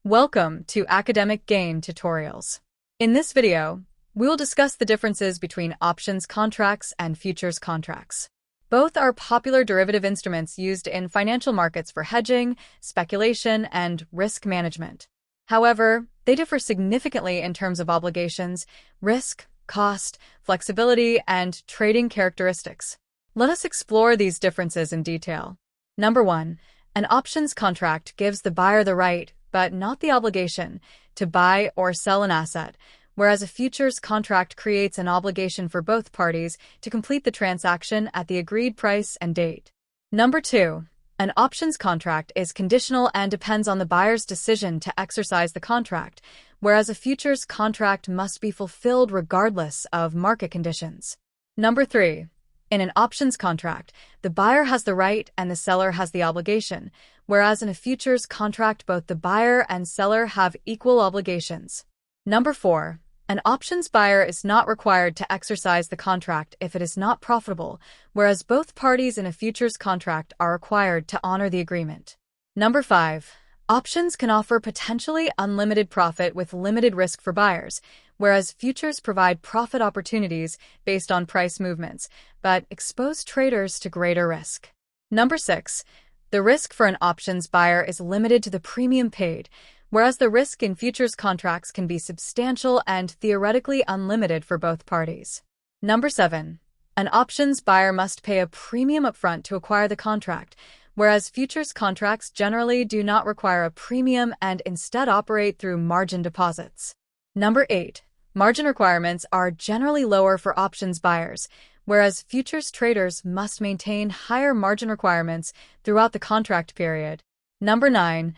Welcome to Academic Gain Tutorials. In this video, we will discuss the differences between options contracts and futures contracts. Both are popular derivative instruments used in financial markets for hedging, speculation, and risk management. However, they differ significantly in terms of obligations, risk, cost, flexibility, and trading characteristics. Let us explore these differences in detail. Number 1. An options contract gives the buyer the right, but not the obligation, to buy or sell an asset, whereas a futures contract creates an obligation for both parties to complete the transaction at the agreed price and date. Number 2. An options contract is conditional and depends on the buyer's decision to exercise the contract, whereas a futures contract must be fulfilled regardless of market conditions. Number 3. In an options contract, the buyer has the right and the seller has the obligation, whereas in a futures contract both the buyer and seller have equal obligations. Number 4. An options buyer is not required to exercise the contract if it is not profitable, whereas both parties in a futures contract are required to honor the agreement. Number 5. Options can offer potentially unlimited profit with limited risk for buyers, whereas futures provide profit opportunities based on price movements, but expose traders to greater risk. Number 6. The risk for an options buyer is limited to the premium paid, whereas the risk in futures contracts can be substantial and theoretically unlimited for both parties. Number 7. An options buyer must pay a premium upfront to acquire the contract, whereas futures contracts generally do not require a premium and instead operate through margin deposits. Number 8. Margin requirements are generally lower for options buyers, whereas futures traders must maintain higher margin requirements throughout the contract period. Number 9.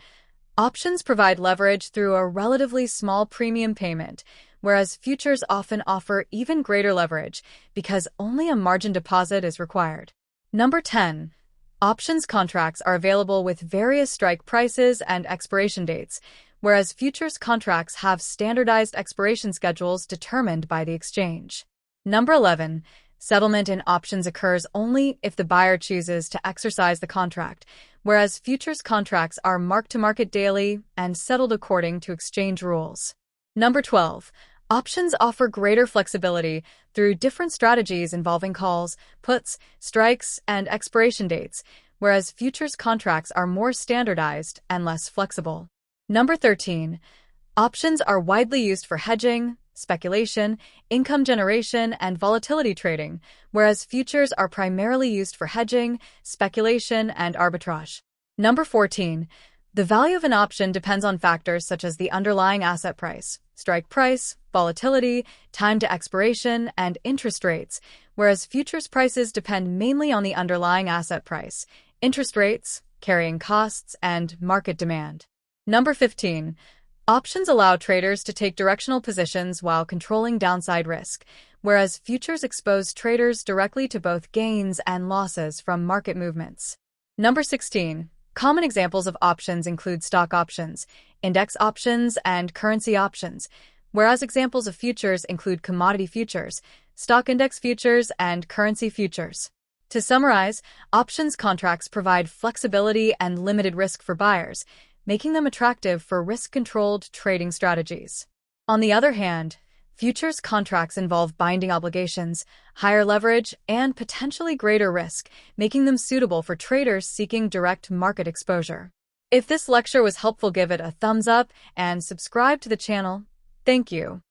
Options provide leverage through a relatively small premium payment, whereas futures often offer even greater leverage because only a margin deposit is required. Number 10. Options contracts are available with various strike prices and expiration dates, whereas futures contracts have standardized expiration schedules determined by the exchange. Number 11. Settlement in options occurs only if the buyer chooses to exercise the contract, whereas futures contracts are mark-to-market daily and settled according to exchange rules. Number 12. Options offer greater flexibility through different strategies involving calls, puts, strikes, and expiration dates, whereas futures contracts are more standardized and less flexible. Number 13. Options are widely used for hedging, speculation, income generation, and volatility trading, whereas futures are primarily used for hedging, speculation, and arbitrage. Number 14. The value of an option depends on factors such as the underlying asset price, strike price, volatility, time to expiration, and interest rates, whereas futures prices depend mainly on the underlying asset price, interest rates, carrying costs, and market demand. Number 15. Options allow traders to take directional positions while controlling downside risk, whereas futures expose traders directly to both gains and losses from market movements. Number 16. Common examples of options include stock options, index options, and currency options, whereas examples of futures include commodity futures, stock index futures, and currency futures. To summarize, options contracts provide flexibility and limited risk for buyers, making them attractive for risk-controlled trading strategies. On the other hand, futures contracts involve binding obligations, higher leverage, and potentially greater risk, making them suitable for traders seeking direct market exposure. If this lecture was helpful, give it a thumbs up and subscribe to the channel. Thank you.